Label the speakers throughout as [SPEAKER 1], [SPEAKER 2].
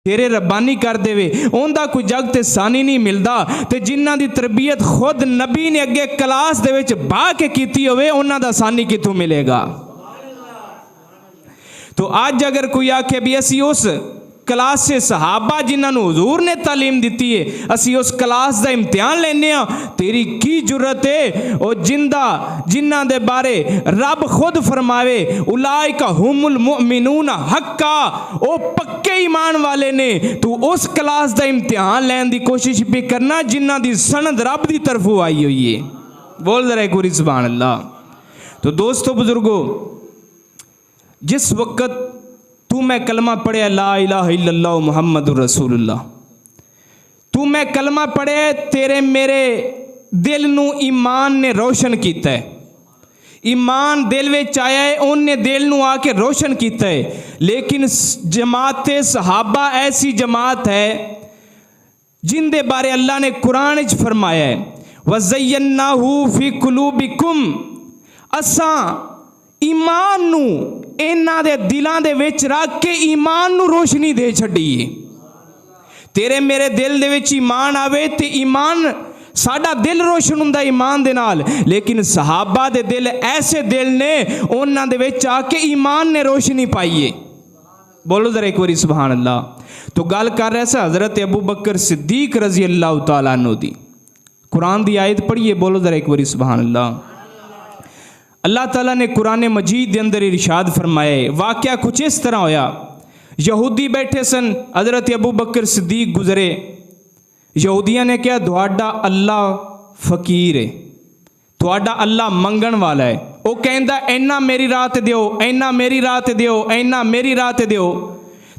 [SPEAKER 1] तेरे रब्बानी कर देवे, उनका कोई जग ते सानी नहीं मिलता। तो जिन्हां दी तरबियत खुद नबी ने अगे क्लास दे विच बह के कीती होवे, उन्हां दा सानी कित्थों मिलेगा। तो अज अगर कोई आखे भी असी उस क्लास से सहाबा जिन्होंने हुजूर ने तालीम दी है, असी उस क्लास का इम्तिहान लेने, तेरी की जुर्रत है। और जिन्हां दे बारे रब खुद फरमावे उलाइका हुमुल मुमिनून हक्का, ओ पक्के ईमान वाले ने। तू उस क्लास का इम्तिहान लैन की कोशिश भी करना जिन्हां दी सनद रब की तरफों आई हुई है। बोल जरा एक बारी सुभान अल्लाह। तो दोस्तों बुजुर्गो, जिस वक्त तू मैं कलमा पढ़े ला इलाहा इल्लल्लाह मुहम्मदुर रसूलुल्लाह, तू मैं कलमा पढ़े, तेरे मेरे दिल नू ईमान ने रोशन किया है। ईमान दिल विच आया है, उन्हें दिल नू आके रोशन किया है। लेकिन जमात सहाबा ऐसी जमात है जिंदे बारे अल्लाह ने कुरान विच फरमाया है वज़य्यन्नाहु फी कुलूबिकुम, असां ईमान नू इन्हां दे दिलां दे विच रख के ईमान नू रोशनी दे छड्डी है। तेरे मेरे दिल दे विच ईमान आवे ते ईमान साडा दिल रोशन हुंदा ईमान दे नाल। लेकिन सहाबा दे दिल ऐसे दिल ने, उन्हां दे विच आके ईमान ने रोशनी पाई है। बोलो जरा एक बारी सुभान अल्लाह। तो गल कर रहे थे हज़रत अबू बकर सिद्दीक रजी अल्लाह तआला अन्हु दी। कुरान दी आयत पढ़िए, बोलो जरा एक बारी सुभान अल्लाह। अल्लाह ताला ने कुरान मजीद के अंदर इरशाद फरमाया, वाक़या कुछ इस तरह होया, यहूदी बैठे सन, हज़रत अबू बकर सिद्दीक गुजरे। यहूदियों ने कहा तुहाडा अल्लाह फकीर है, तुहाडा अल्लाह मंगण वाला है। वो कहंदा इन्ना मेरी रात दियो, इन्ना मेरी रात दियो, इन्ना मेरी रात दियो,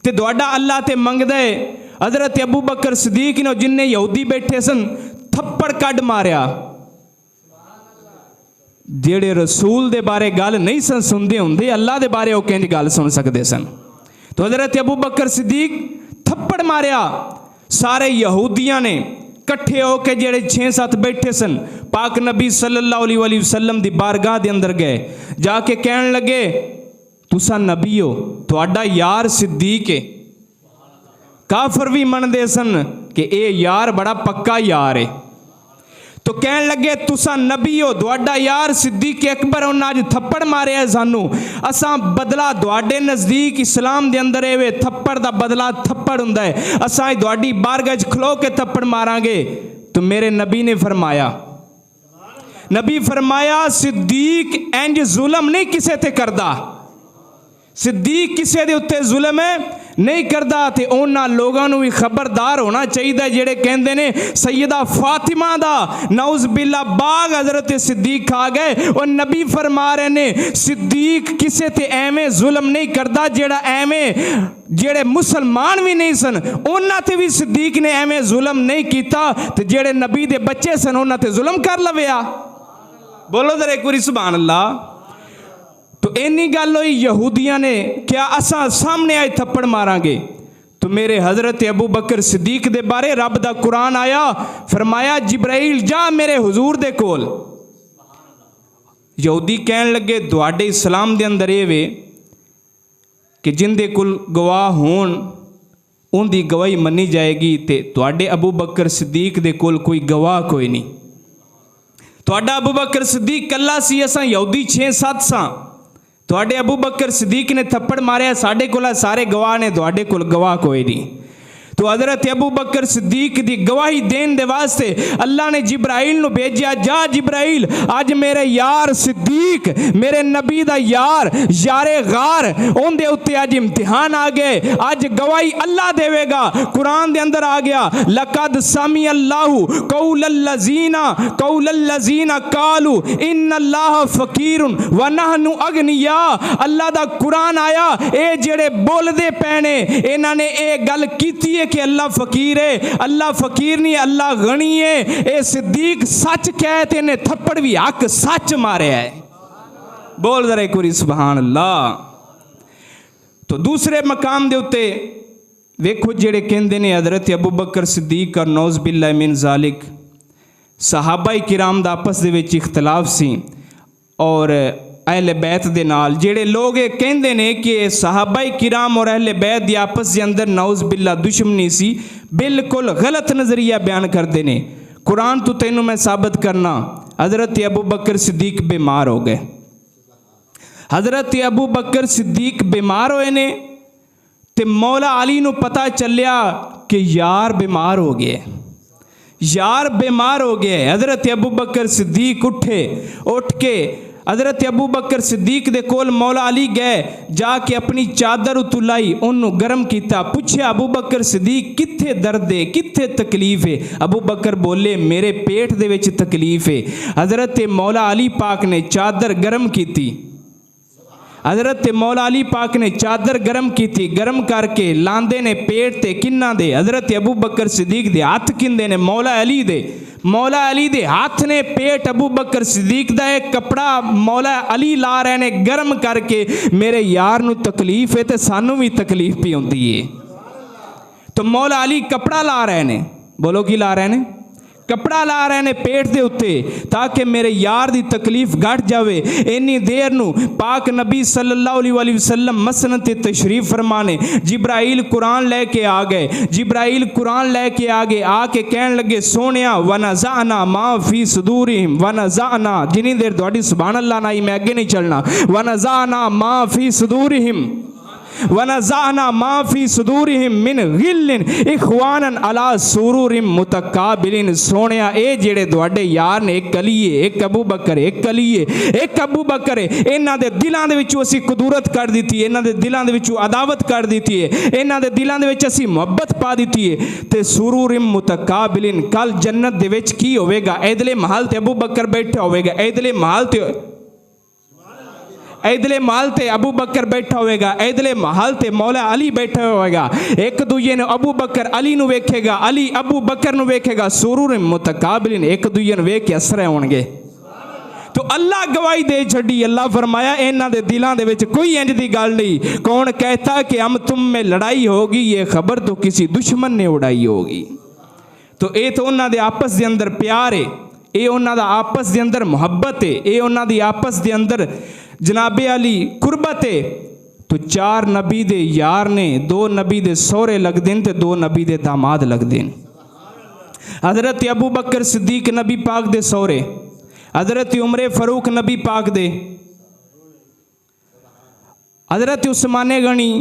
[SPEAKER 1] ते तुहाडा अल्लाह ते मंगदा है। हज़रत अबू बकर सिद्दीक ने जिन्ने यहूदी बैठे सन थप्पड़ कड मारिया। जेड़े रसूल दे बारे गल नहीं सन सुनते होंगे, अल्लाह दे बारे वो किंज गल सुन सकते सन। तो हज़रत अबू बकर सिद्दीक थप्पड़ मारिया। सारे यहूदियां ने कट्ठे होकर जेड़े 6-7 बैठे सन पाक नबी सल्लल्लाहु अलैहि वसल्लम दी बारगाह दे अंदर गए, जाके कहन लगे तुसा नबी हो, तुहाडा यार सिद्दीक है। काफर भी मनदे सन कि ये यार बड़ा पक्का यार है। तो कहन लगे तुसा नबी हो, तुहाडा यार सिद्दीक अकबर उन्हें अज थप्पड़ मारे है सानू, असां बदला तुहाडे नज़दीक इस्लाम दे अंदर एवे थप्पड़ दा बदला थप्पड़ हुंदा है, असां तुहाडी बारगाह च खलो के थप्पड़ मारांगे। तो मेरे नबी ने फरमाया सिद्दीक इंज जुल्म नहीं किसे ते करदा, सिद्दीक किसे दे उत्ते जुल्म नहीं करदा। ते उन्हां लोगां नूं भी खबरदार होना चाहिए जेड़े कहंदे ने सैयदा फातिमा दा नौज़ बिल्ला बाग हज़रत सिद्दीक खा गए। और नबी फरमा रहे ने सिद्दीक किसे ते एवें जुल्म नहीं करदा, जेड़ा एवें जेड़े मुसलमान भी नहीं सन उन्हां ते भी सिद्दीक ने एवें जुल्म नहीं कीता, ते जेड़े नबी दे बच्चे सन उन्हां ते जुल्म कर लविया। बोलो जरा एक बारी सुभान अल्लाह। तो इन्नी गल हुई, यहूदियां ने क्या असा सामने आए थप्पड़ मारांगे। तो मेरे हज़रत अबू बकर सिद्दीक दे बारे रब दा कुरान आया, फरमाया जिब्राइल जा मेरे हुजूर दे कोल। यहूदी कहन लगे तुहाडे इस्लाम दे अंदर ये वे कि जिंदे कोल गवाह होन उनकी गवाही मनी जाएगी, ते तुहाडे अबू बकर सिद्दीक दे कोल कोई गवाह कोई नहीं। तुहाडा अबू बकर सिद्दीक कल्ला सी, असां यहूदी 6-7 सां। तुहाडे अबू बकर सिद्दीक ने थप्पड़ मारिया, साडे कोल सारे गवाह ने, तुहाडे कोल गवाह कोई नहीं। तो हज़रत अबू बकर सिद्दीक की गवाही देने दे वास्ते अल्लाह ने जिब्राइल नूं भेजा, जा जिब्राइल अज मेरे यार सिद्दीक मेरे नबी दा यारे गार उनके उत्ते अज इम्तिहान आ गए, अज गवाही अल्लाह देवेगा। कुरान दे अंदर आ गया लक़द समी अल्लाहु कौलल्लज़ीना कालू इन्नल्लाह फ़कीरुन व नहनु अगनिया। अल्लाह दा कुरान आया, ए जेड़े बोलदे पैने इन्हां ने ये गल कीती है कि अल्लाह फकीर है। अल्लाह फकीर नहीं, अल्लाह गनी है। ए सिद्दीक सच कहते इन्हें थप्पड़ भी हक सच मारे है। बोल जरा एक बारी सुभान अल्लाह। तो दूसरे मकाम दे उत्ते वेखो जेड़े कहंदे ने हज़रत अबू बकर सिद्दीक और नौज़ बिल्लाह मिन ज़ालिक सहाबा किराम दा आपस दे विच इख्तलाफ सी, और अहले बैत दे नाल। जेड़े लोग ये कहंदे ने कि सहाबाई किराम और अहले बैत दी आपस के अंदर नौज बिल्ला दुश्मनी सी, बिल्कुल गलत नज़रिया बयान करते ने। कुरान तो तेनों मैं साबित करना, हज़रत अबू बकर सिद्दीक बीमार हो गए। हज़रत अबू बकर सिद्दीक बीमार होए ने ते मौला अली नू पता चलिया कि यार बीमार हो गए, यार बीमार हो गए। हज़रत अबू बकर सिद्दीक उठ के हज़रत अबू बकर सिद्दीक दे कोल मौला अली गए, जाके अपनी चादर उतुलाई, उन्होंने गर्म किया, पूछा अबू बकर सिद्दीक कित्थे दर्द है, कित्थे तकलीफ है? अबू बकर बोले मेरे पेट दे विच तकलीफ है। हज़रत मौला अली पाक ने चादर गर्म की, हज़रत मौला अली पाक ने चादर गर्म की, गर्म करके लांदे ने पेट ते किन्ना दे, हज़रत अबू बकर सिद्दीक दे हथ किंदे ने मौला अली दे। मौला अली दे हाथ ने पेट अबू बकर सिद्दीक दा एक कपड़ा मौला अली ला रहे ने गर्म करके, मेरे यार नू तकलीफ है तो सानू भी तकलीफ भी होंदी है। तो मौला अली कपड़ा ला रहे ने, बोलो की ला रहे ने? कपड़ा ला रहे ने पेट दे उत्ते, ताकि मेरे यार दी तकलीफ घट जावे। इन्नी देर नू पाक नबी सल्लल्लाहु अलैहि वसल्लम मसनद ते तशरीफ फरमाने, जिब्राइल कुरान लेके आ गए। जिब्राइल कुरान लेके आ गए, आके कहन लगे सोनिया वनज़अना मा फी सुदूरिहिम, वनज़अना जिनी देर तुहाडी सुभान अल्लाह ना ही मैं अगे नहीं चलना, वनज़अना मा फी सुदूरिहिम वनज़अना मा फी सुदूरिहिम मिन गिल्लिन इख्वानन अला सुरूरिम मुतकाबिलिन। सोनिया ए जेड़े तुहाडे यार ने, एक अली है, एक अबू बकर, एक अली है, एक अबू बकर है, इन्हां दे दिलां दे विचों असीं कुदरत कढ दित्ती है, इन्हां दे दिलां दे विचों अदावत कढ दित्ती है, इन्हां दे दिलां दे विच असीं मुहब्बत पा दित्ती है। ते सुरूरिम मुतकाबिलिन, कल जन्नत दे विच की होवेगा? इधले महल ते अबू बकर बैठा होवेगा, इधले महल ते अबू बकर बैठा होएगा, इधले महल ते मौला अली बैठा होएगा। एक दूजे ने अबू बकर अली नू वेखेगा, अली अबू बकर नू वेखेगा, सुरूर मुतकाबिलिन, एक दूजे ने वेख के असरे होणगे। तो अल्लाह गवाही दे छड़ी, अल्लाह फरमाया इन्हां दे दिलां दे विच कोई इंज दी गल नहीं। कौन कहता कि हम तुम में लड़ाई होगी, ये खबर तो किसी दुश्मन ने उड़ाई होगी। तो ये तो उन्हां दे आपस दे अंदर प्यार है, ये उन्हां दा आपस दे अंदर मुहब्बत है, ये उन्हां दी आपस दे अंदर जनाबे अली कुर्बत है। तो 4 नबी दे यार ने, 2 नबी दे सोहरे लगदे न ते 2 नबी दे दामाद लगदे न। हज़रत अबू बकर सिद्दीक नबी पाक दे सोहरे, हज़रत उमर फारूक नबी पाक दे, हज़रत उस्मान गनी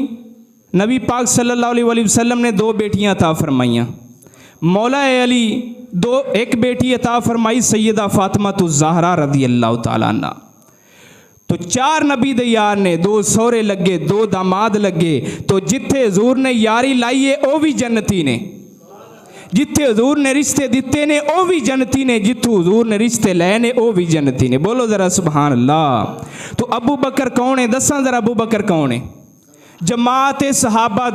[SPEAKER 1] नबी पाक सल्लल्लाहु अलैहि वसल्लम ने 2 बेटियां अता फरमाइयाँ। मौला अली एक बेटी अता फरमाई सैयदा फातिमा तो ज़हरा रज़ी अल्लाह तआला अन्हा। तो 4 नबी दे यार ने, 2 सोहरे लगे, 2 दामाद लगे। तो जिथे हजूर ने यारी लाई है वह भी जन्नती ने, जिथे हजूर ने रिश्ते दिते ने वह भी जन्नती ने, जिथों हजूर ने रिश्ते लए ने वह भी जन्नती ने। बोलो जरा सुभान अल्लाह। तो अबू बकर कौन है? दसा जरा अबू बकर कौन है? जमात है सहाबा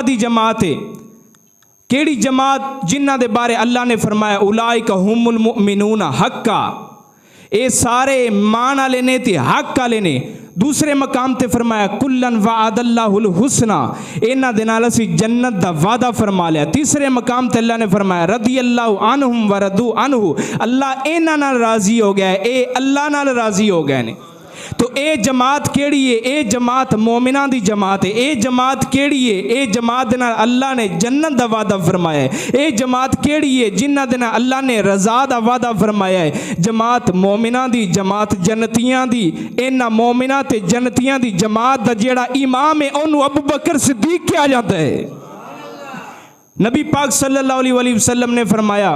[SPEAKER 1] दी जमात है। केड़ी जमात? जिन्हां दे बारे अल्लाह ने फरमाया उलाइका हुमुल मुमिनूना हक्का, ये सारे मान वाले ने ते हक वाले ने। दूसरे मकाम ते फरमाया कुल्लन वअदल्लाहुल हुस्ना, इन्हां दे नाल असीं जन्नत दा वादा फरमा लिया। तीसरे मकाम ते अल्लाह ने फरमाया रदियल्लाहु अन्हुम व रदू अन्हु, अल्लाह इन्हां नाल राजी हो गया है, ये अल्लाह नाल राजी हो गए ने। तो ये जमात केड़ी है? ये जमात मोमिना दी जमात है। ये जमात केड़ी है? ये जमात दे नाल अल्लाह ने जन्नत दा वादा फरमाया है। ये जमात केड़ी है? जिन्हां दे नाल अल्लाह ने रज़ा दा वादा फरमाया है। जमात मोमिना दी, जमात जन्नतियां दी। इन्हां मोमिना ते जन्नतियां दी जमात दा जेड़ा इमाम है उन्होंने अबू बकर सिद्दीक कहा जाता है। नबी पाक सल्लल्लाहु अलैहि वसल्लम ने फरमाया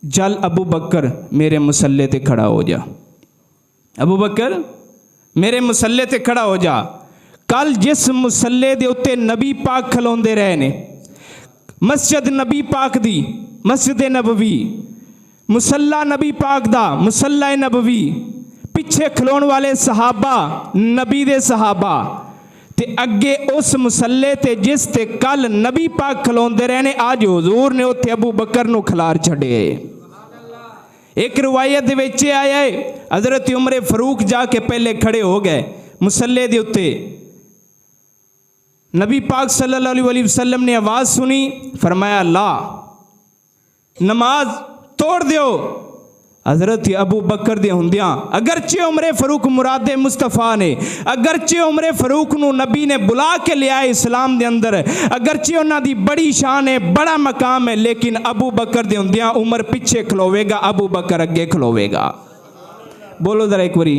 [SPEAKER 1] जल अबू बकर मेरे मुसल्ले ते खड़ा हो जा, अबू बकर मेरे मुसल्ले ते खड़ा हो जा। कल जिस मुसल्ले दे उत्ते नबी पाक खलोंदे रहे ने, मस्जिद नबी पाक दी, मस्जिद नबवी, मुसल्ला नबी पाक दा, मुसल्ला नबवी, पिछे खलोन वाले सहाबा नबी दे सहाबा, ते अगे उस मुसल्ले ते जिस ते कल नबी पाक खलोंदे रहे ने, आज हुजूर ने उत्ते अबू बकर नू खलार छड़े। एक रवायत दे विच आया है हज़रत उमर फारूक जाके पहले खड़े हो गए मुसल्ले दे उत्ते। नबी पाक सल्लल्लाहु अलैहि वसल्लम ने आवाज़ सुनी, फरमाया ला नमाज तोड़ दियो। हज़रत अबू बकर दे हुंदियां अगरचे उमरे फरूक मुरादे मुस्तफ़ा ने, अगरचे उमरे फरूक नू नबी ने बुला के लिया इस्लाम दे अंदर, अगरचे उन्हां दी बड़ी शान है, बड़ा मकाम है, लेकिन अबू बकर दे हुंदियां उमर पिछे खलोवेगा, अबू बकर अगे खलोवेगा। बोलो जरा एक बारी।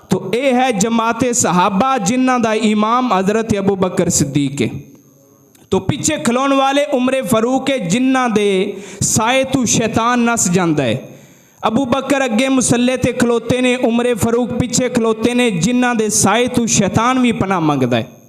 [SPEAKER 1] तो ये है जमाते सहाबा जिन्हां दा इमाम हज़रत अबू बकर सिद्दीक है। तो पिछे खलोण वाले उमरे फरूक है जिन्हां दे साए तू शैतान नस जांदा है। अबू बकर अगे मुसल्ले ते खलोते ने, उमरे फरूक पिछे खलोते ने जिन्हां दे साए तू शैतान भी पनाह मंगदा है।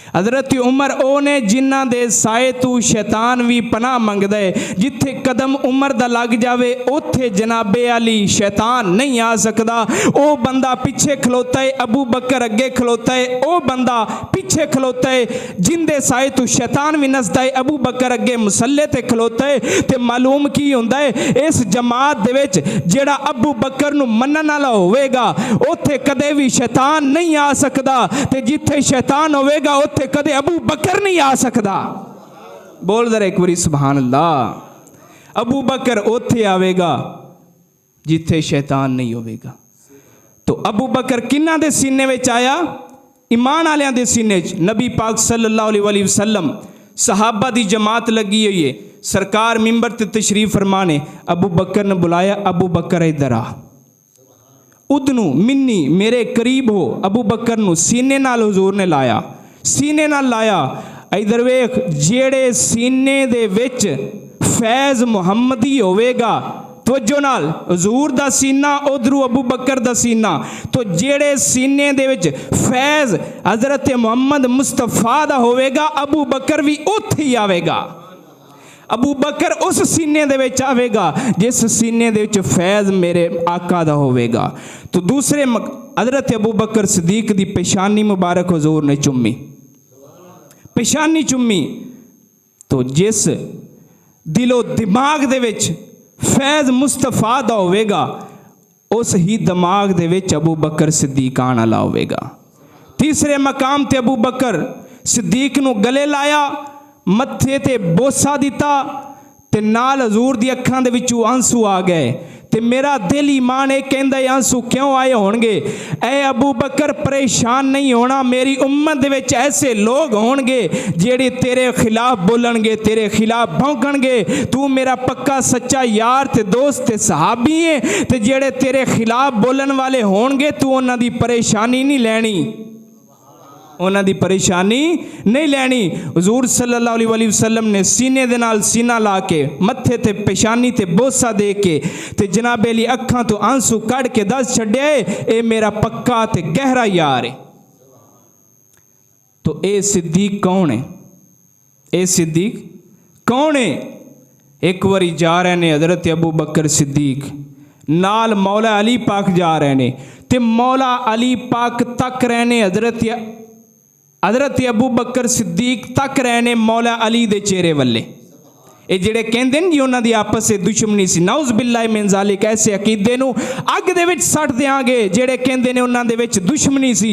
[SPEAKER 1] हज़रत उमर ओ ने जिन्हां दे साए तू शैतान भी पनाह मंगदा है। जिथे कदम उमर दा लग जावे उथे जनाबे अली शैतान नहीं आ सकदा। ओ बंदा पिछे खलोता है, अबू बकर अगे खलोता है, ओ बंदा पिछे खलोता है जिंदे साए तू शैतान भी नसदा है, अबू बकर अगे मुसल्ले ते खलोता है। ते मालूम की हुंदा है, इस जमात दे विच जेड़ा अबू बकर नू मनन वाला होवेगा उथे कदे भी शैतान नहीं आ सकदा, ते जिथे शैतान होवेगा उथे कदे अबू बकर नहीं आ सकदा। बोल जरा एक बारी सुभान अल्लाह। अबू बकर उथे आवेगा जिथे शैतान नहीं होवेगा। तो अबू बकर किन्ना दे सीने विच आया? ईमान वालियां दे सीने च। नबी पाक सल्लल्लाहु अलैहि वसल्लम सहाबा दी जमात लगी हुई है, सरकार मिंबर ते तशरीफ फरमाने, अबू बकर ने बुलाया, अबू बकर इधर आ, उदनू मिन्नी मेरे करीब हो। अबू बकर नू सीने नाल हुजूर ने लाया, सीने नाल लाया। इधर वेख, जेड़े सीने दे विच फैज़ मुहम्मदी होवेगा, तवज्जो नाल, हुजूर दा सीना उधरू अबू बकर दा सीना, तो जेड़े सीने दे विच फैज़ हज़रत मुहम्मद मुस्तफ़ा दा होवेगा, अबू बकर भी उत्थे ही आवेगा। अबू बकर उस सीने दे विच आवेगा जिस सीने दे विच फैज़ मेरे आका दा होवेगा। तो दूसरे हज़रत अबू बकर सिद्दीक दी पेशानी मुबारक हुजूर ने चुम्मी, पेशानी चुम्मी। तो जिस दिलो दिमाग दे विच फैज़ मुस्तफ़ा दा होवेगा, उस ही दिमाग दे विच अबू बकर सिद्दीक आने वाला होवेगा। तीसरे मकाम ते अबू बकर सिद्दीक नू गले लाया, मत्थे ते बोसा दिता, ते नाल हजूर दी अखां दे विचों आंसू आ गए। ते मेरा दिल ईमान है कहंदा आंसू क्यों आए होणगे? ऐ अबू बकर परेशान नहीं होना, मेरी उम्मत दे विच ऐसे लोग होणगे जेड़े तेरे खिलाफ बोलणगे, तेरे खिलाफ भौंकणगे। तू मेरा पक्का सच्चा यार ते दोस्त ते सहाबी है, ते जेड़े तेरे खिलाफ बोलन वाले होणगे तू उन्हां दी परेशानी नहीं लैनी, उन्हां दी परेशानी नहीं लैनी। हुजूर सल्लल्लाहु अलैहि वसल्लम ने सीने दे नाल सीना ला के, मत्थे ते पेशानी ते बोसा दे के, ते जनाबे अली अखां तो आंसू कढ़ के दस छड्या ए मेरा पक्का ते गहरा यार है। तो ए सिद्दीक कौन है? ए सिद्दीक कौन है? एक बारी जा रहे ने हज़रत अबू बकर सिद्दीक नाल मौला अली पाक जा रहे ने, ते मौला अली पाक तक रहने हज़रत अबू बकर सिद्दीक तक रहने मौला अली दे चेहरे वल्ले। ये जेड़े कहंदे ने जी उन्हां दी आपस से दुश्मनी सी, नाउज़ बिल्लाहि मिन ज़ालिक, ऐसे अकीदे नू अग दे विच सट देंगे जेड़े कहंदे ने उन्हां दे विच दुश्मनी सी।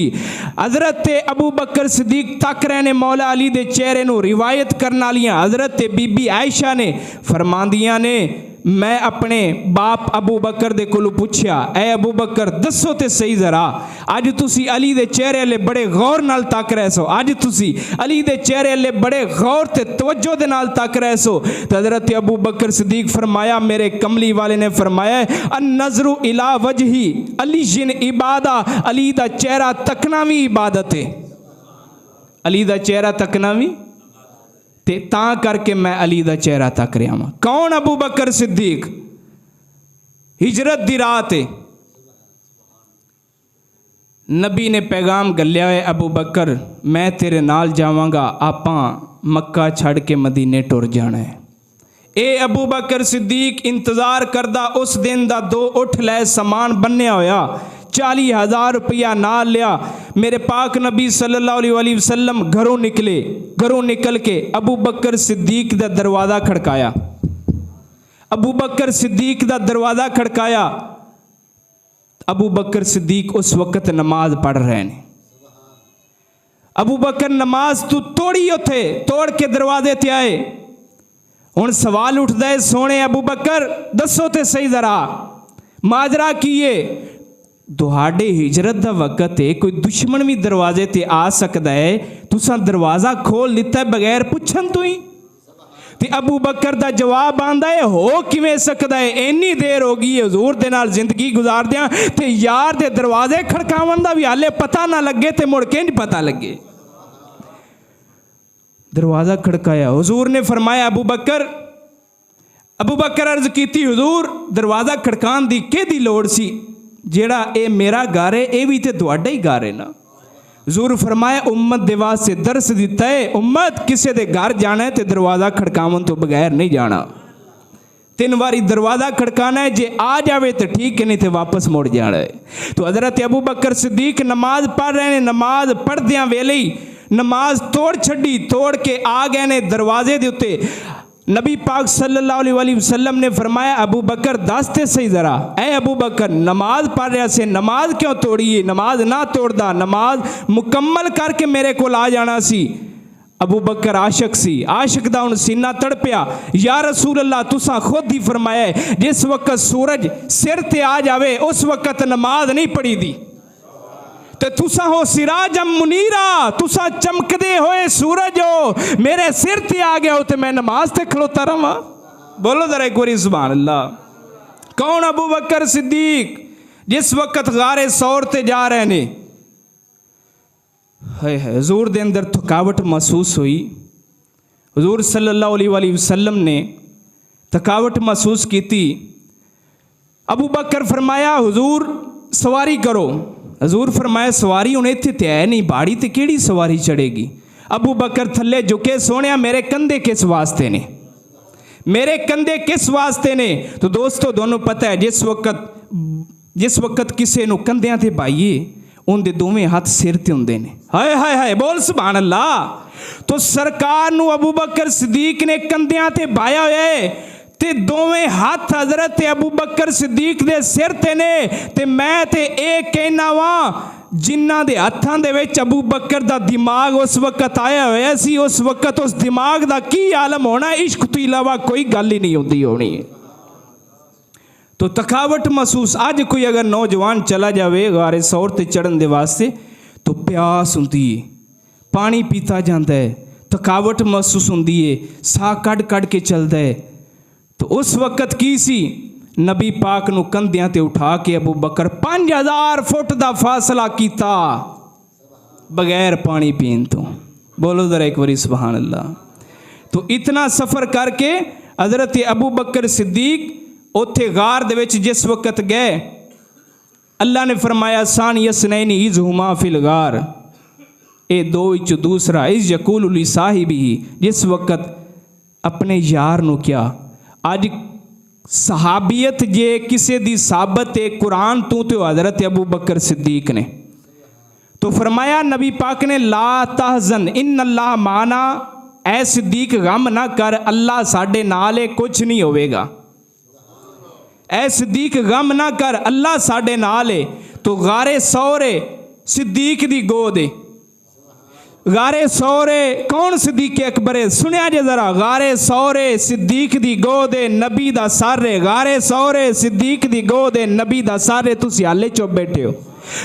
[SPEAKER 1] हज़रत अबू बकर सिद्दीक तक रहने मौला अली दे चेहरे नू। रिवायत करन वालियां हज़रत बीबी आयशा ने फरमांदियां ने, मैं अपने बाप अबू बकर दे कोलों पुछया, ऐ अबू बकर दसो ते सही जरा, अज तुसी अली दे चेहरे अल्ले बड़े गौर नाल तक रहे सो, अज तुसी अली दे चेहरे अल्ले बड़े गौर ते तवज्जो दे नाल तक रहे सो। तो हज़रत अबू बकर सिद्दीक फरमाया, मेरे कमली वाले ने फरमाया, अन नज़रु इला वजही अली जिन इबादा, अली दा चेहरा तकना भी इबादत है, अली दा चेहरा तकना भी, ते तां करके मैं अली दा चेहरा तक रहा वां। कौन? अबू बकर सिद्दीक। हिजरत दी रात है, नबी ने पैगाम गलिया है, अबू बकर मैं तेरे नाल जावांगा, आपां मक्का छड़ के मदीने टुर जाना है। ए अबू बकर सिद्दीक इंतजार करदा उस दिन दा, दो उठ लै समान बन्निया होया, 40,000 रुपया नाल लिया। मेरे पाक नबी सल्लल्लाहु अलैहि वसल्लम घरों निकले, घरों निकल के अबू बकर सिद्दीक दा दरवाज़ा खड़काया, अबू बकर सिद्दीक दा दरवाज़ा खड़काया। अबू बकर सिद्दीक उस वक्त नमाज पढ़ रहे हैं। अबू बकर नमाज तू तोड़ी उथे, तोड़ के दरवाजे ते आए। हुण सवाल उठदा है, सोने अबू बकर दसो ते सही जरा, माजरा की है तुहाडे हिजरत दा वक्त है, कोई दुश्मन भी दरवाजे ते आ सकता है, तुसा दरवाज़ा खोल दिता है बगैर पुछन तो ही। ते अबू बकर दा जवाब आंदा है हो किवें सकदा है, इन्नी देर हो गई है हुजूर दे नाल जिंदगी गुजारदियां ते यार दे दरवाजे खड़कावन दा भी हाले पता ना लगे ते मुड़ के नहीं पता लगे। दरवाज़ा खड़काया, हुजूर ने फरमाया अबू बकर अर्ज की हुजूर दरवाज़ा खड़कान दी केदी लोड़ सी, जेड़ा ए मेरा घर है ये भी तो तुहाडा ही घर है ना। हुजूर फरमाया उम्मत दे वास्ते दरस दिता है, उम्मत किसी दे घर जाना है तो दरवाज़ा खड़कावन तो बगैर नहीं जाना, 3 बारी दरवाज़ा खड़काना है, जे आ जाए तो ठीक है नहीं तो वापस मुड़ जाना है। तो हज़रत अबू बकर सिद्दीक नमाज पढ़ रहे हैं, नमाज पढ़द्या वेले ही नमाज तोड़ छड़ी, तोड़ के आ गए ने दरवाजे दे उत्ते। नबी पाक सल्लल्लाहु अलैहि वसल्लम ने फरमाया अबू बकर दसते सही ज़रा, ऐ अबू बकर नमाज पढ़ रहा से नमाज क्यों तोड़ी है, नमाज ना तोड़दा, नमाज मुकम्मल करके मेरे को आ जाना सी। अबू बकर आशिक सी, आशिक दा हुण सीना तड़पिया, या रसूल अल्लाह तुसा खुद ही फरमाया जिस वक्त सूरज सिर ते आ जावे उस वक्त नमाज नहीं पढ़ी दी, ते तुसा हो सिराजम मुनीरा, तुसा चमकदे होए सूरज हो, मेरे सिर ते आ गया हो तो मैं नमाज ते खलोता रहा। बोलो जरा एक बारी सुभान अल्लाह। कौन अबू बकर सिद्दीक जिस वक्त गारे सौर ते जा रहे ने, हाय हाय हुजूर दे अंदर थकावट महसूस हुई। हुजूर सल्लल्लाहु अलैहि वसल्लम ने थकावट महसूस की थी। अबू बकर फरमाया हुजूर सवारी करो। हजूर फरमाया सवारी हुण इत्थे ते है नहीं, बाड़ी ते केड़ी सवारी चढ़ेगी। अबू बकर थल्ले झुके, सोने मेरे कंधे किस वास्ते ने, मेरे कंधे किस वास्ते ने। तो दोस्तों दोनों पता है जिस वक्त किसी नूं कंधियां ते पाईए उनके दोवें हाथ सिर ते हुंदे ने। हाय हाय हाय बोल सुभान अल्लाह। तो सरकार नूं अबू बकर सिद्दीक ने कंधियां ते पाया होया है ते दोवें हाथ हजरत अबू बकर सिद्दीक दे सिर ते ने। ते मैं ते एक कहना वा जिन्ना दे हत्थां दे विच अबू बकर दा दिमाग उस वक्त आया होया सी, उस वक्त उस दिमाग दा की आलम होना, इश्क तो इलावा कोई गल ही नहीं होती होनी। तो थकावट महसूस, अज कोई अगर नौजवान चला जाए गारे सौर ते चढ़न दे वास्ते तो प्यास होंदी है, पानी पीता जाता है, थकावट महसूस होंदी है, साह कढ़ कढ़ के चलता है। तो उस वक्त की सी नबी पाक नूं कंधियां ते उठा के अबू बकर 5000 फुट दा फासला कीता बगैर पानी पीन तो। बोलो जरा एक बारी सुभान अल्लाह। तो इतना सफ़र करके हज़रत अबू बकर सिद्दीक उत्थे गार दे विच जिस वक्त गए, अल्लाह ने फरमाया सानी यसनैनी इज़ हुमा फिल गार, ए दो विच दूसरा इज़ यकूलु ली साहिबी, जिस वक्त अपने यार नूं क्या। अज सहाबियत जे किसी दी साबत है कुरान तो हज़रत अबू बकर सिद्दीक ने। तो फरमाया नबी पाक ने ला तहज़न इन्नल्लाह माना, ऐ सिद्दीक गम ना कर, अल्लाह साडे नाल है, कुछ नहीं होवेगा। ऐ सिद्दीक गम ना कर, अल्लाह साडे नाल है। तो गारे सौरे सिद्दीक दी गोद है। गारे सौरे कौन सिद्दीक अकबर है, सुनिया जे जरा। गारे सौरे सिद्दीक दी गोद है, नबी दा सर है। गारे सौरे सिद्दीक दी गोद है, नबी दा सर है। तुसी हाले चुप बैठे हो।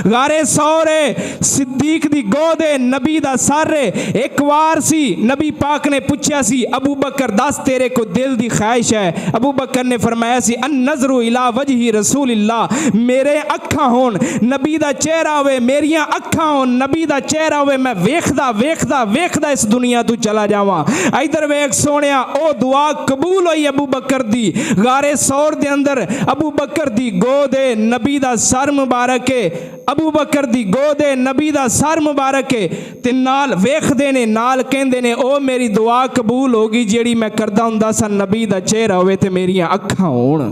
[SPEAKER 1] गारे सौरे सिद्दीक दी गोद है, नबी दा सर है। एक बार सी नबी पाक ने पूछा सी अबू बकर दस तेरे को दिल दी ख्वाहिश है। अबू बकर ने फरमाया सी अन नजरू इला वजही रसूलिल्लाह, मेरे अखा होन नबी दा चेहरा होवे, मेरियां अखा होन नबी दा चेहरा होवे, मैं वेखदा वेखदा वेखदा इस दुनिया तू चला जावां। इधर वेख सोनिया ओ दुआ कबूल होई अबू बकर दी। गारे सौर दे अंदर अबू बकर दी गोद है, नबी दा सर मुबारक है। अबू बकर दी गोद है, नबी दा सर मुबारक है। ते नाल वेखदे ने, नाल कहंदे ने ओ मेरी दुआ कबूल होगी जेड़ी मैं करदा हुंदा सा, नबी दा चेहरा होवे ते मेरियां अखां होण।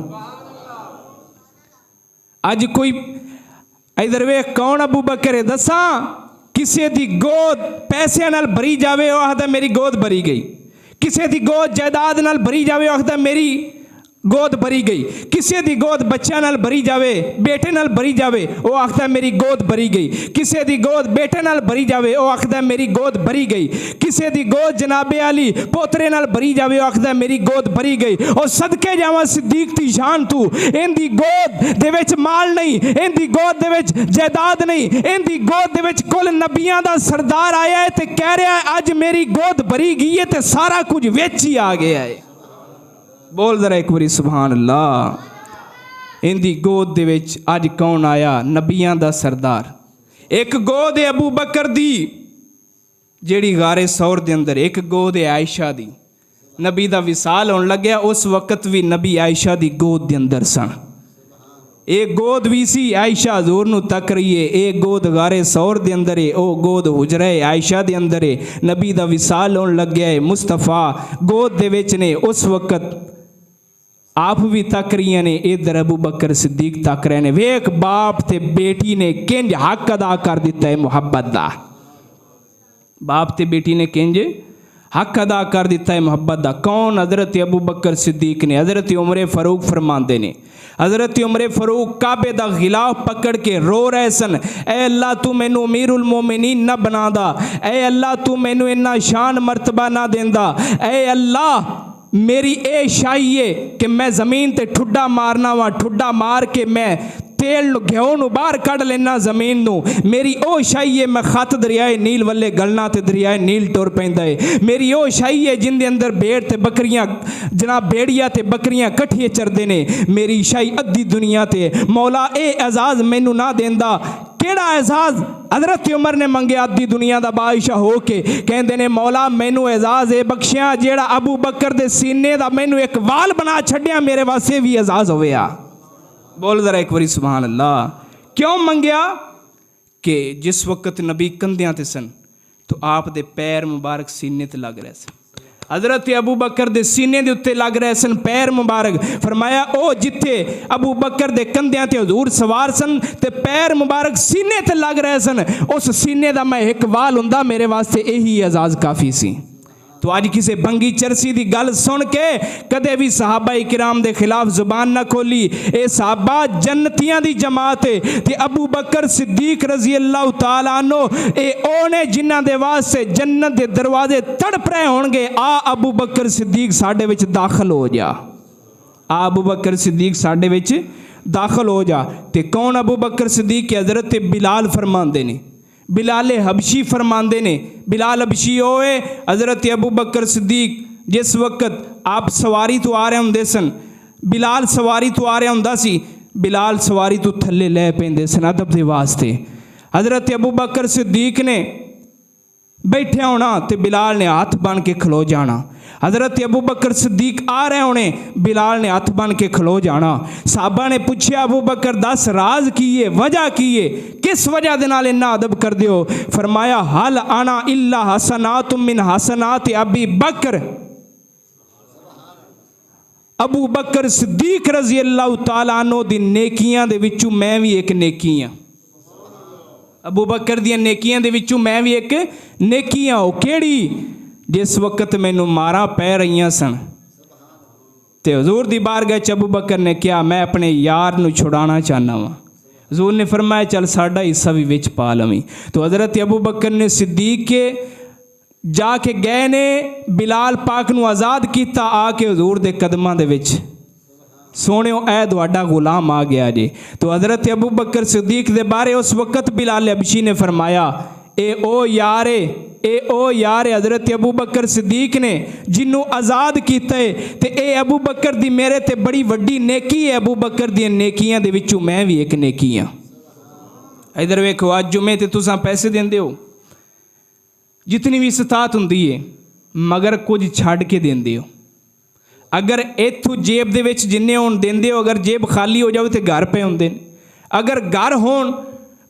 [SPEAKER 1] अज कोई इधर वेख कौन अबू बकर है दसा, किसी दी गोद पैसे नाल भरी जावे ओ आखदा मेरी गोद भरी गई, किसी दी गोद जायदाद नाल भरी जावे ओ आखदा मेरी गोद भरी गई। किसी दी गोद बच्चों नाल भरी जावे, बेटे नाल भरी जावे, वो आखदा मेरी गोद भरी गई। किसी दी गोद बेटे नाल भरी जावे, वो आखदा मेरी गोद भरी गई। किसी दी गोद जनाबे अली पोतरे नाल भरी जावे, वो आखदा मेरी गोद भरी गई। और सदके जावा सिद्दीक दी शान तू, इनदी गोद दे विच माल नहीं, इनदी गोद दे विच जायदाद नहीं, इनदी गोद दे विच कुल नबियां दा सरदार आया है ते कह रहा है अज मेरी गोद भरी गई है ते सारा कुछ विच ही आ गया है। बोल जरा एक बारी सुभान अल्लाह। इनदी गोद दे विच अज कौन आया? नबियां दा सरदार। एक गोद है अबू बकर दी जेड़ी गारे सौर दे अंदर, एक गोद है आयशा दी। नबी दा विसाल होने लग्या उस वक्त भी नबी आयशा दी गोद दे अंदर सन। एक गोद भी सी आयशा हजूर नू तक रही है, एक गोद गारे सौर दे अंदर है, ओ गोद हुजरा आयशा दे अंदर है। नबी दा विसाल होने लग्या है, मुस्तफा गोद दे विच ने। उस वक्त आप भी तक रही ने, इधर अबू बकर सिद्दीक तक रहे ने। वेख बाप ते बेटी ने किंज हक अदा कर दिता है मुहब्बत दा। बाप ते बेटी ने किंज हक अदा कर दिता है मुहब्बत दा। कौन? हज़रत अबू बकर सिद्दीक ने। हज़रत उमर फारूक फरमाते ने, हज़रत उमर फारूक काबे दा गिलाफ पकड़ के रो रहे सन, ए अल्लाह तू मैनू अमीरुल मोमिनीन न बना दा, ए अल्लाह तू मैनू इन्ना शान मरतबा ना देंदा, ए अल्लाह मेरी ए शाही है कि मैं ज़मीन ते ठुड्डा मारना वा, ठुड्डा मार के मैं तेल घ्यो नू बाहर कढ़ लेना ज़मीन नू। मेरी ओ शाही है मैं खत दरियाए नील वल्ले गलना ते दरियाए नील टुर पैंदा है। मेरी ओ शाही है जिंदे अंदर भेड़ ते बकरियां जनाब भेड़िया ते बकरियां कट्ठिए चरदे ने। मेरी शाही अद्धी दुनिया ते। मौला ए एजाज़ मैनू ना देंदा। केड़ा एजाज़? हज़रत उमर ने मंगया अद्धी दुनिया दा बादशाह हो के। कहंदे ने मौला मैनू एजाज़ ए बख्शिया जेड़ा अबू बकर दे सीने दा मैनू एक वाल बना छड्डिया, मेरे वास्ते भी एजाज़ होया। बोल जरा एक बारी सुभान अल्लाह। क्यों मंगया? कि जिस वक्त नबी कंधियां ते सन तो आप दे पैर मुबारक सीने ते लग रहे सन। हज़रत अबू बकर दे सीने दे उत्ते लग रहे सन पैर मुबारक। फरमाया ओ जिथे अबू बकर दे कंधियां ते हजूर सवार सन ते पैर मुबारक सीने ते लग रहे सन, उस सीने दा मैं एक वाल हुंदा, मेरे वास्ते यही एजाज़ काफ़ी सी। तो अज किसी बंगी चरसी की गल सुन के कदे भी सहाबा किराम के खिलाफ जुबान ना खोली। ए सहाबा जन्नतियां दी जमात है ते अबू बकर सिद्दीक रजी अल्लाह तआला अन्हु ए ओने जिन्हां दे वास्ते जन्नत दे दरवाजे तड़प रहे होणगे। आ अबू बकर सिद्दीक साडे विच दाखल हो जा, आ अबू बकर सिद्दीक साडे विच दाखल हो जा। ते कौन अबू बकर सिद्दीक? हज़रत बिलाल फरमांदे ने, बिलाल हबशी फरमांदे ने। बिलाल हबशी होए हज़रत अबू बकर सिद्दीक जिस वक्त आप सवारी तो आ रहे होंदे सन, बिलाल सवारी तो आ रहा हुंदा सी, बिलाल सवारी तो थल्ले लै पैंदे सन अदब दे वास्ते। हज़रत अबू बकर सिद्दीक ने बैठे होना तो बिलाल ने हाथ बन के खलो जाना। हज़रत अबू बकर सिद्दीक आ रहे होने, बिलाल ने हाथ बन के खलो जाना। साहबा ने पूछा अबू बकर दस राज की है, वजह की है, किस वजह दे नाल इन्ना अदब कर दियो? फरमाया हल आना इल्ला हसनात मिन हसनात अबी बकर। अबू बकर सिद्दीक रजी अल्लाह तआला अन्हु दी नेकियां दे विचों मैं भी एक नेकी हाँ। अबू बकर दी नेकियां दे विचों मैं भी एक नेकी हाँ। वो केड़ी? जिस वक्त मैनू मारा पै रही सन ते हजूर दी बारगाह च अबू बकर ने कहा मैं अपने यार नू छुड़ाना चाहना वा। हजूर ने फरमाया चल साडा हिस्सा भी विच पा लवी। तो हज़रत अबू बकर ने सिद्दीक के जाके गए ने बिलाल पाक नू आज़ाद किया। आके हजूर दे कदमां दे विच सोनियो ऐ तुहाडा गुलाम आ गया जी। तो हज़रत अबू बकर सिद्दीक दे बारे उस वक्त बिलाल हबशी ने फरमाया ए ओ यार ए ओ यार हज़रत अबू बकर सिद्दीक ने जिन्हों आज़ाद किया है ते ए अबू बकर दी मेरे ते बड़ी वड्डी नेकी है। अबू बकर दी नेकियां दे विचों मैं भी एक नेकी हाँ। इधर वेखो अज जुमे ते तुसां पैसे देंदे हो जितनी भी इस्तात हुंदी है, मगर कुछ छड़ के देंदे हो। अगर इत्थों जेब दे विच जिन्ने होण देंदे हो, अगर जेब खाली हो जाए तो घर पे होंदे ने। अगर घर होण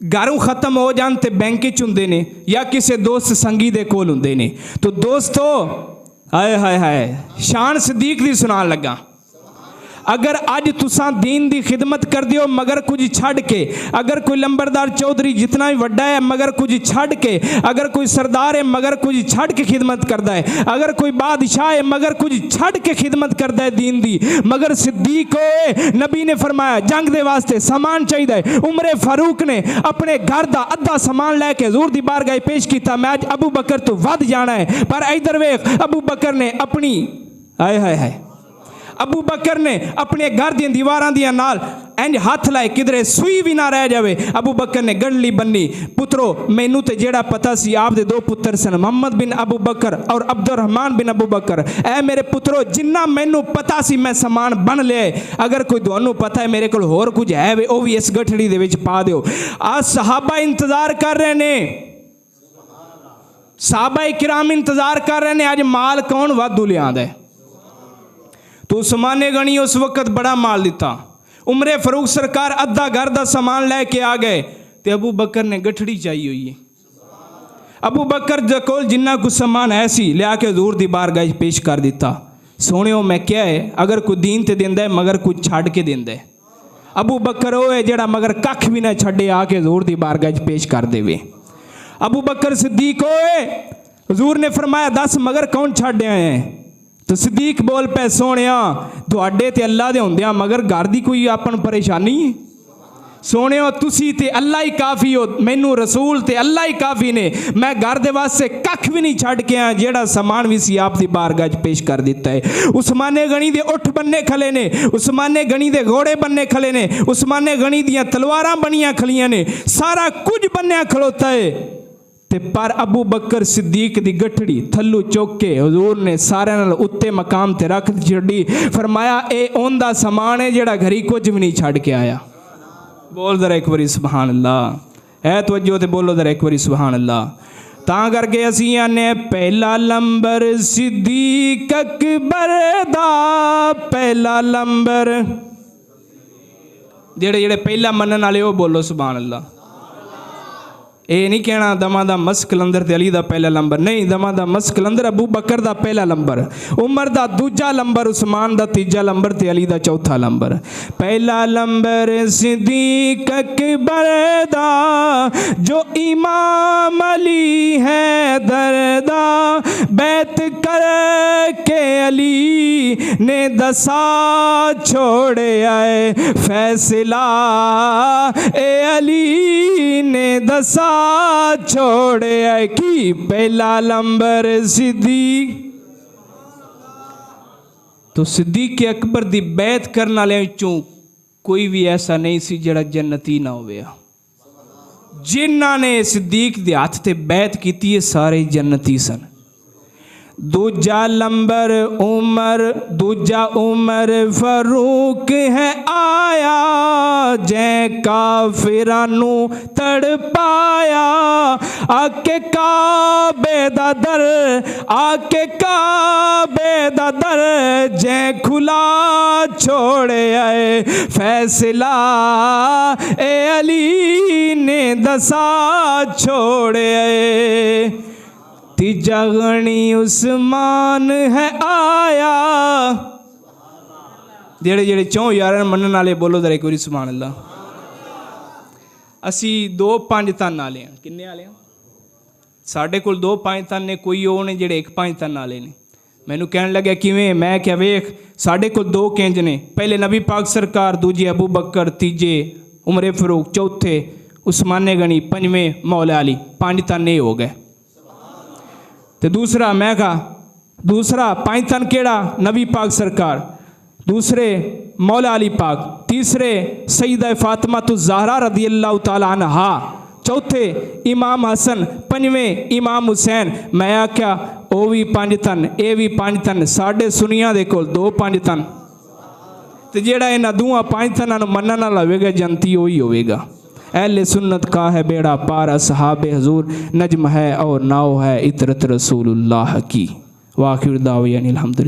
[SPEAKER 1] घरों ख़त्म हो जान तो बैंक च हुंदे ने या किसी दोस्त संगी दे कोल हुंदे ने। तो दोस्तों हाय हाय हाय शान सिद्दीक दी सुनान लगा। अगर अज तुसां दीन दी खिदमत कर दियो मगर कुछ छड़ के, अगर कोई लंबरदार चौधरी जितना भी वड्डा है मगर कुछ छड़ के, अगर कोई सरदार है मगर कुछ छड़ के खिदमत करता है, अगर कोई बादशाह है मगर कुछ छड़ के खिदमत करता है दीन दी, मगर सिद्दीक होए नबी ने फरमाया जंग दे वास्ते सामान चाहिए। उमरे फारूक ने अपने घर दा अद्धा सामान लैके हुजूर दी बारगाह पेश किया, मैं अज अबू बकर तो वध जाना है। पर इधर वेख अबू बकर ने अपनी अबू बकर ने अपने घर दी दीवारां दियां नाल इंज हाथ लाए किधरे सुई भी ना रह जाए। अबू बकर ने गंढली बन्नी, पुत्रो मैनू तो जेड़ा पता सी आप दे दो पुत्र सन मोहम्मद बिन अबू बकर और अब्दुर्रहमान बिन अबू बकर। ऐ मेरे पुत्रो जिन्ना मैनू पता सी मैं समान बन लिया, अगर कोई तुहानू पता है मेरे कोल होर कुछ है वे वो भी इस गठड़ी दे विच पा दिओ। आज सहाबा इंतजार कर रहे ने, सहाबा किराम इंतजार कर रहे ने आज माल कौन वाधू लियांदा है। तो उस्माने गनी उस वक्त बड़ा माल दिता, उमरे फारूक सरकार अद्धा घर का सामान लैके आ गए, तो अबू बकर ने गठड़ी चाहिए हुई है। अबू बकर दे कोल जिन्ना कुछ सामान है सी लिया के हुजूर दी बारगाह पेश कर दिता। सोनियो मैं क्या है अगर कोई दीन ते देंदा है मगर कुछ छड़ के देंदा है। अबू बकर वो है जेड़ा मगर कख भी ना छड़े आके हुजूर दी बारगाह पेश कर देवे। अबू बकर सिद्दीक होए, हुजूर ने फरमाया दस मगर कौन छड़ आए हैं। तो सिद्दीक बोल पे सोनिया तुहाडे ते अल्लाह दे हुंदियां मगर घर दी कोई आपन परेशानी है। सोनियो तुसी ते अल्लाह ही काफ़ी हो, मैनू रसूल ते अल्लाह ही काफ़ी ने, मैं घर दे वास्ते कख भी नहीं छड़ के आया, जेड़ा समान भी सी आप दी बारगाह पेश कर दिता है। उस्माने गनी दे उठ बन्ने खले ने, उस्माने गनी दे घोड़े बन्ने खले ने, उस्माने गनी दियां तलवारां बनियां खलियां ने, सारा कुछ बन्निया खलोता है। ते पर अबू बकर सिद्दीक दी गठड़ी थल्लू चुक के हुजूर ने सारे नाल उत्ते मकाम ते रख छड़ी। फरमाया ए ओंदा समान है जेड़ा घरी कुछ भी नहीं छड़ के आया। बोल जरा एक बारी सुभान अल्लाह, है तवज्जो ते बोलो जरा एक बारी सुभान अल्लाह। तां करके असीं आने पहला लंबर सिद्दीक अकबर दा, पहला लंबर जेड़े जेड़े पहला मनन वाले वो बोलो सुभान अल्लाह। ये नहीं कहना दमादम मस्क कलंदर ते अली दा पहला नंबर, नहीं दमादम मस्क कलंदर अबू बकर दा पहला नंबर, उमर दा दूजा नंबर, उस्मान दा तीजा नंबर ते अली दा चौथा नंबर। पहला नंबर सिद्दीक अकबर दा जो इमाम अली है दरदा, बैत कर के अली ने दसा छोड़े आए फैसला, ए अली ने दसा छोड़े आए की पहला नंबर सिद्दीक। तो सिद्दीक अकबर दी बैत करने वाले चों कोई भी ऐसा नहीं सी जेड़ा जन्नती ना होवे। जिन्हां ने सिद्दीक दे हाथ ते बैत कीती है सारे जन्नती सन। दूजा नंबर उमर, दूजा उमर फारूक है आया, जै काफिरानू तड़पाया, आके काबे दा दर, आके काबे दा दर, जै खुला छोड़े आए फैसला, ए अली ने दसा छोड़े आए। तीजा गणी उस्मान है आया, जेड़े जेड़े चौं यार मनन वाले बोलो जरा एक बारी सुभान अल्लाह। असी 2-5 तन वाले हैं, किन्ने वाले हैं साढ़े कोल 2-5 तन ने, कोई वो ने जेड़े 1-5 तन वाले ने। मैनू कहन लगे किवें, मैं क्या वेख साढ़े कोल 2 केंज ने, पहले नबी पाक सरकार, दूजे अबू बकर, तीजे उमरे फारूक, चौथे उस्माने गनी, पंजवें मौला अली, 5 तन ये हो गए। तो दूसरा मैं कहा दूसरा 5 तन केड़ा नबी पाक सरकार, दूसरे मौला अली पाक, तीसरे सईदा फातिमा तो ज़हरा रदी अल्लाह तआला अन्हा, चौथे इमाम हसन, पंजवें इमाम हुसैन। मैं आख्या वो भी 5 तन, ये भी 5 तन, साढ़े सुनिया दे कोल 2-5 तन। तो जेड़ा इन्हां दूआं 5 तनां नूं मनण वाला होवेगा जनती वही होवेगा। अहले सुन्नत का है बेड़ा पार, असहाबे हजूर नजम है और नाव है इतरत रसूलुल्लाह की। वाखिर दावयानी अल्हम्दुलिल्लाह।